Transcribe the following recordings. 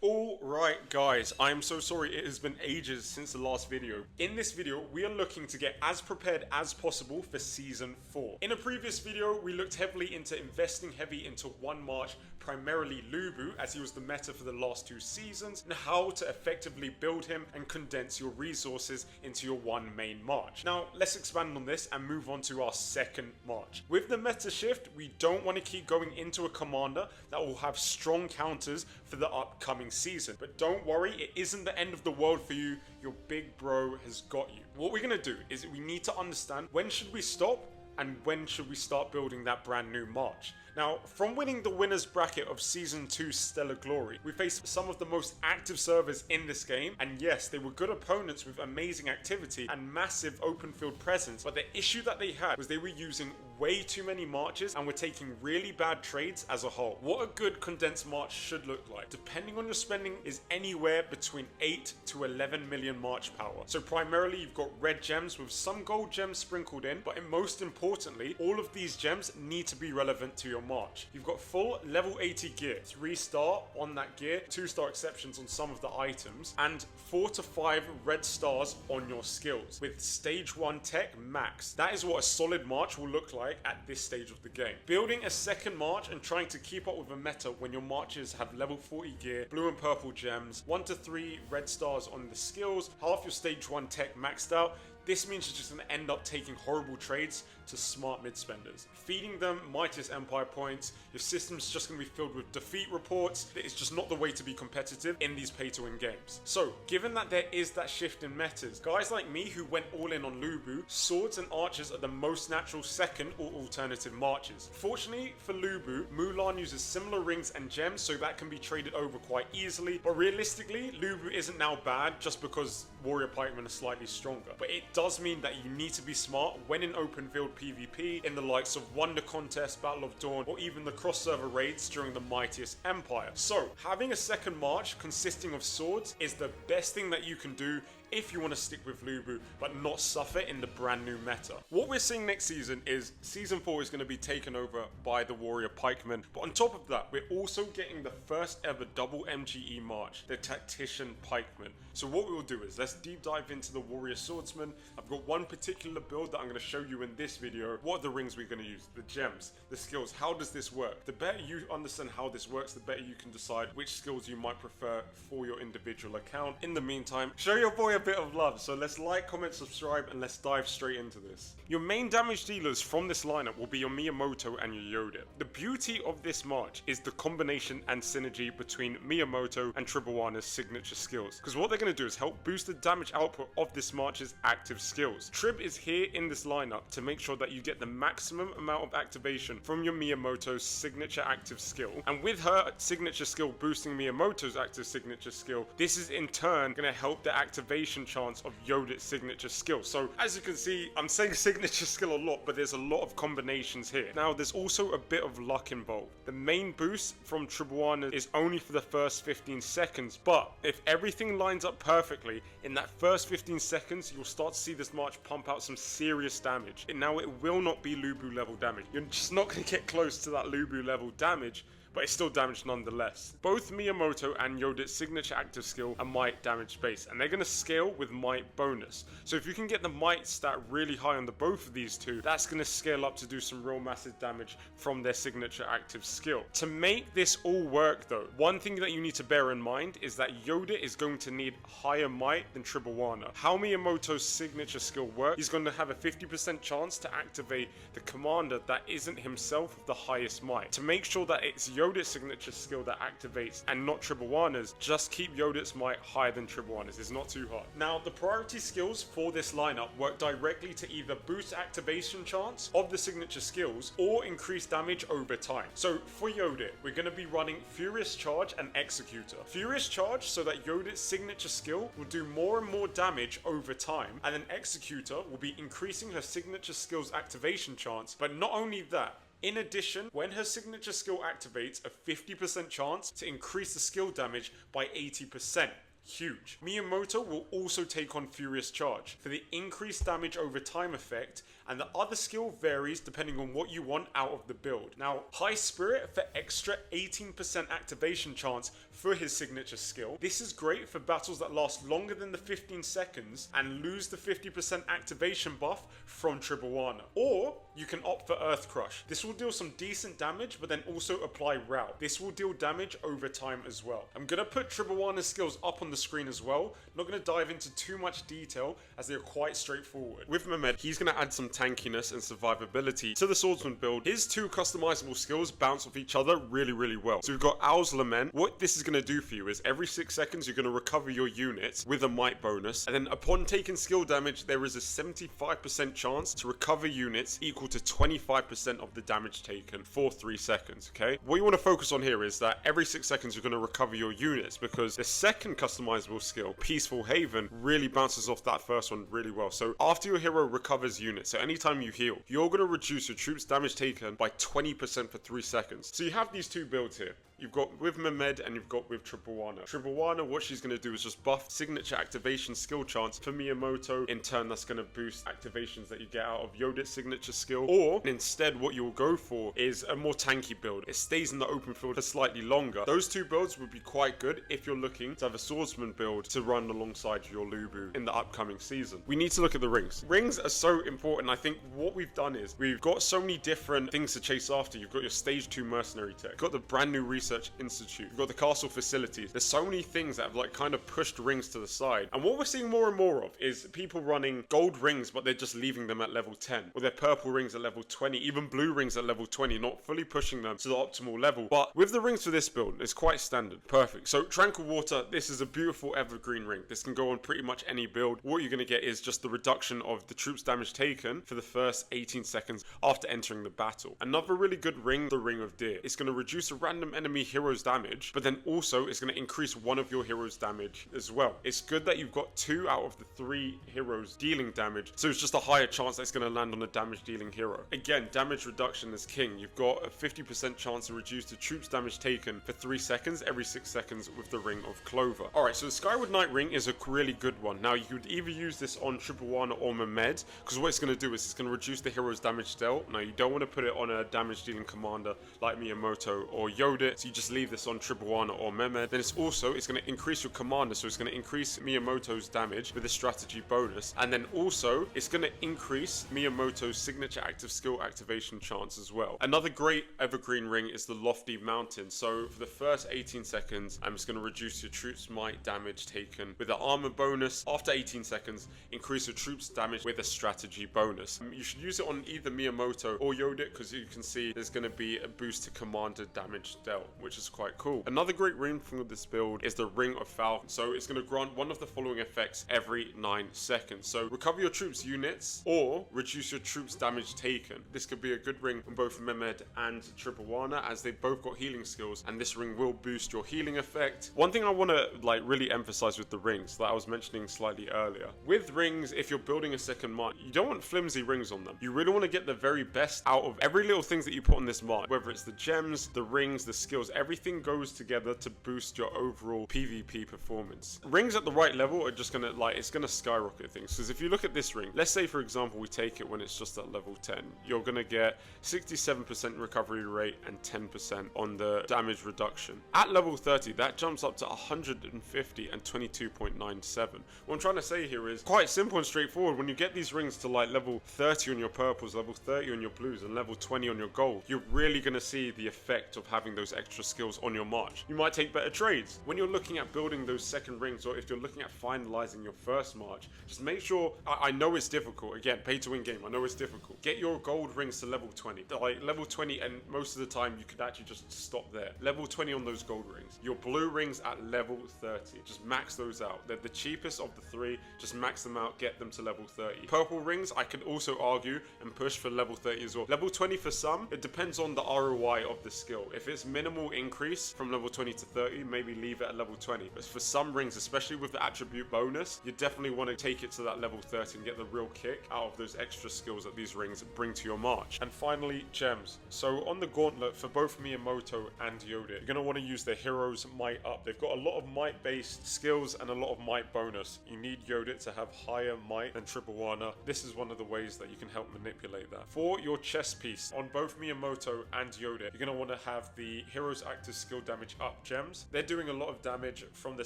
Alright guys, I'm so sorry it has been ages since the last video. In this video, we are looking to get as prepared as possible for Season 4. In a previous video, we looked heavily into investing heavy into one March, primarily Lubu, as he was the meta for the last 2 seasons, and how to effectively build him and condense your resources into your one main March. Now, let's expand on this and move on to our second March. With the meta shift, we don't want to keep going into a commander that will have strong counters for the upcoming season. But don't worry, it isn't the end of the world for you. Your big bro has got you. What we're going to do is we need to understand when should we stop and when should we start building that brand new March. Now, from winning the winners bracket of Season 2 Stellar Glory, we faced some of the most active servers in this game, and yes, they were good opponents with amazing activity and massive open field presence, but the issue that they had was they were using way too many marches and were taking really bad trades as a whole. What a good condensed March should look like, depending on your spending, is anywhere between 8 to 11 million March power. So primarily you've got red gems with some gold gems sprinkled in, but most importantly, all of these gems need to be relevant to your March. You've got full level 80 gear, 3-star on that gear, 2-star exceptions on some of the items, and 4 to 5 red stars on your skills, with stage 1 tech max. That is what a solid March will look like at this stage of the game. Building a second March and trying to keep up with a meta when your Marches have level 40 gear, blue and purple gems, 1 to 3 red stars on the skills, half your stage 1 tech maxed out, this means you're just going to end up taking horrible trades to smart mid-spenders. Feeding them Mightiest Empire points, your system's just going to be filled with defeat reports. It's just not the way to be competitive in these pay-to-win games. So, given that there is that shift in metas, guys like me who went all in on Lubu, swords and archers are the most natural second or alternative marches. Fortunately for Lubu, Mulan uses similar rings and gems, so that can be traded over quite easily. But realistically, Lubu isn't now bad just because Warrior Pikemen are slightly stronger. But it does mean that you need to be smart when in open field PvP in the likes of Wonder Contest, Battle of Dawn, or even the cross-server raids during the Mightiest Empire. So, having a second March consisting of swords is the best thing that you can do if you want to stick with Lubu, but not suffer in the brand new meta. What we're seeing next season is Season 4 is going to be taken over by the Warrior Pikemen, but on top of that, we're also getting the first ever double MGE March, the Tactician Pikemen. So what we will do is, let's deep dive into the Warrior Swordsmen. I've got one particular build that I'm going to show you in this video. What are the rings we're going to use, the gems, the skills, how does this work? The better you understand how this works, the better you can decide which skills you might prefer for your individual account. In the meantime, show your boy a bit of love, so let's like, comment, subscribe, and let's dive straight into this. Your main damage dealers from this lineup will be your Miyamoto and your Yoda. The beauty of this March is the combination and synergy between Miyamoto and Tribhuwana's signature skills, because what they're going to do is help boost the damage output of this March's active skills. Trib is here in this lineup to make sure that you get the maximum amount of activation from your Miyamoto's signature active skill, and with her signature skill boosting Miyamoto's active signature skill, this is in turn going to help the activation chance of Yoda's signature skill. So as you can see, I'm saying signature skill a lot, but there's a lot of combinations here. Now there's also a bit of luck involved. The main boost from Tribhuwana is only for the first 15 seconds, but if everything lines up perfectly, in that first 15 seconds you'll start to see this March pump out some serious damage. And now it will not be Lubu level damage. You're just not going to get close to that Lubu level damage, but it's still damage nonetheless. Both Miyamoto and Yoda's signature active skill are might damage base, and they're going to scale with might bonus. So if you can get the might stat really high on the both of these two, that's going to scale up to do some real massive damage from their signature active skill. To make this all work though, one thing that you need to bear in mind is that Yoda is going to need higher might than Tribhuwana. How Miyamoto's signature skill works, he's going to have a 50% chance to activate the commander that isn't himself the highest might. To make sure that it's Yoda's signature skill that activates and not Tribhuwana's, just keep Yoda's might higher than Tribhuwana's. It's not too hard. Now, the priority skills for this lineup work directly to either boost activation chance of the signature skills or increase damage over time. So for Yoda, we're going to be running Furious Charge and Executor. Furious Charge so that Yoda's signature skill will do more and more damage over time, and then Executor will be increasing her signature skill's activation chance. But not only that, in addition, when her signature skill activates, a 50% chance to increase the skill damage by 80%. Huge. Miyamoto will also take on Furious Charge for the increased damage over time effect, and the other skill varies depending on what you want out of the build. Now, High Spirit for extra 18% activation chance for his signature skill. This is great for battles that last longer than the 15 seconds and lose the 50% activation buff from Tribhuwana. Or you can opt for Earth Crush. This will deal some decent damage, but then also apply Rout. This will deal damage over time as well. I'm gonna put Tribhuwana's skills up on the screen as well. Not gonna dive into too much detail as they're quite straightforward. With Mehmed, he's gonna add some tankiness and survivability to the swordsman build. His two customizable skills bounce off each other really well. So we've got Owl's Lament. What this is gonna do for you is every 6 seconds you're gonna recover your units with a might bonus, and then upon taking skill damage, there is a 75% chance to recover units equal to 25% of the damage taken for 3 seconds, okay? What you want to focus on here is that every 6 seconds you're going to recover your units, because the second customizable skill, Peaceful Haven, really bounces off that first one really well. So after your hero recovers units, so anytime you heal, you're going to reduce your troops' damage taken by 20% for 3 seconds. So you have these two builds here. You've got with Mehmed and you've got with Tribhuwana. Tribhuwana, what she's going to do is just buff signature activation skill chance for Miyamoto. In turn, that's going to boost activations that you get out of Yodit's signature skill. Or instead, what you'll go for is a more tanky build. It stays in the open field for slightly longer. Those two builds would be quite good if you're looking to have a swordsman build to run alongside your Lubu in the upcoming season. We need to look at the rings. Rings are so important. I think what we've done is we've got so many different things to chase after. You've got your stage 2 mercenary tech. You've got the brand new Research Institute. You've got the castle facilities. There's so many things that have like kind of pushed rings to the side. And what we're seeing more and more of is people running gold rings, but they're just leaving them at level 10. Or they're purple rings at level 20, even blue rings at level 20, not fully pushing them to the optimal level. But with the rings for this build, it's quite standard. Perfect. So Tranquil Water, this is a beautiful evergreen ring. This can go on pretty much any build. What you're going to get is just the reduction of the troops damage taken for the first 18 seconds after entering the battle. Another really good ring, the Ring of Deer. It's going to reduce a random enemy hero's damage, but then also it's going to increase one of your hero's damage as well. It's good that you've got 2 out of the 3 heroes dealing damage, so it's just a higher chance that it's going to land on a damage dealing hero. Again, damage reduction is king. You've got a 50% chance to reduce the troops damage taken for 3 seconds every 6 seconds with the Ring of Clover. Alright, so the Skyward Knight ring is a really good one. Now you could either use this on Tribhuwana or Mehmed, because what it's going to do is it's going to reduce the hero's damage dealt. Now you don't want to put it on a damage dealing commander like Miyamoto or Yodit, so you just leave this on Tribhuwana or Mehmed. Then it's going to increase your commander, so it's going to increase Miyamoto's damage with a strategy bonus, and then also it's going to increase Miyamoto's signature active skill activation chance as well. Another great evergreen ring is the Lofty Mountain. So for the first 18 seconds, I'm just going to reduce your troops' might damage taken with an armor bonus. After 18 seconds, increase your troops' damage with a strategy bonus. You should use it on either Miyamoto or Yodit, because you can see there's going to be a boost to commander damage dealt, which is quite cool. Another great ring from this build is the Ring of Falcon. So it's going to grant one of the following effects every 9 seconds. So recover your troops' units or reduce your troops' damage taken. This could be a good ring on both Mehmed and Tribhuwana, as they've both got healing skills, and this ring will boost your healing effect. One thing I want to really emphasize with the rings that I was mentioning slightly earlier. With rings, if you're building a second march, you don't want flimsy rings on them. You really want to get the very best out of every little things that you put on this march, whether it's the gems, the rings, the skills. Everything goes together to boost your overall PvP performance. Rings at the right level are just gonna it's gonna skyrocket things. Because if you look at this ring, let's say for example we take it when it's just at level 10, you're gonna get 67% recovery rate and 10% on the damage reduction. At level 30, that jumps up to 150 and 22.97. What I'm trying to say here is quite simple and straightforward. When you get these rings to level 30 on your purples, level 30 on your blues, and level 20 on your gold, you're really gonna see the effect of having those extra skills on your march. You might take better trades. When you're looking at building those second rings, or if you're looking at finalizing your first march, just make sure, I know it's difficult, again, pay to win game, I know it's difficult. Get your gold rings to level 20. Level 20, and most of the time you could actually just stop there. Level 20 on those gold rings. Your blue rings at level 30. Just max those out. They're the cheapest of the 3. Just max them out, get them to level 30. Purple rings, I could also argue and push for level 30 as well. Level 20 for some, it depends on the ROI of the skill. If it's minimal increase from level 20 to 30, maybe leave it at level 20. But for some rings, especially with the attribute bonus, you definitely want to take it to that level 30 and get the real kick out of those extra skills that these rings bring to your march. And finally, gems. So on the gauntlet for both Miyamoto and Yodit, you're going to want to use the hero's might up. They've got a lot of might based skills and a lot of might bonus. You need Yodit to have higher might than Tribhuwana. This is one of the ways that you can help manipulate that. For your chess piece, on both Miyamoto and Yodit, you're going to want to have the hero's active skill damage up gems, they're doing a lot of damage from their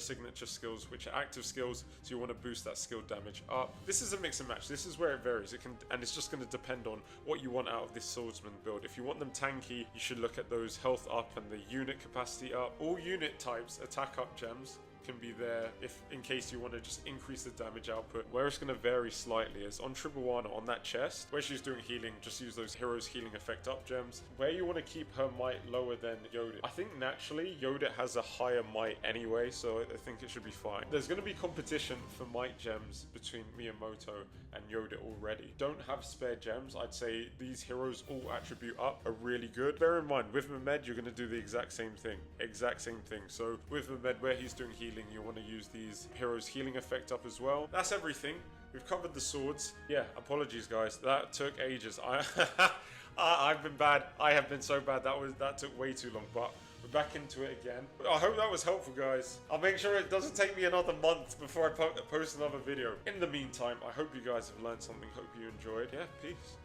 signature skills, which are active skills, so you want to boost that skill damage up. This is a mix and match. This is where it varies. And it's just going to depend on what you want out of this swordsman build. If you want them tanky, you should look at those health up and the unit capacity up. All unit types attack up gems can be there if in case you want to just increase the damage output. Where it's going to vary slightly is on Tribuana, on that chest where she's doing healing, just use those heroes healing effect up gems. Where you want to keep her might lower than Yodit, I think naturally Yodit has a higher might anyway, so I think it should be fine. There's going to be competition for might gems between Miyamoto and Yodit already. Don't have spare gems. I'd say these heroes all attribute up are really good. Bear in mind, with Mehmed you're going to do the exact same thing. So with Mehmed, where he's doing healing, you want to use these heroes healing effect up as well. That's everything. We've covered the swords. Yeah, apologies guys, that took ages. I've been bad. I have been so bad. That took way too long, but we're back into it again. I hope that was helpful, guys. I'll make sure it doesn't take me another month before I post another video. In the meantime, I hope you guys have learned something. Hope you enjoyed. Yeah, peace.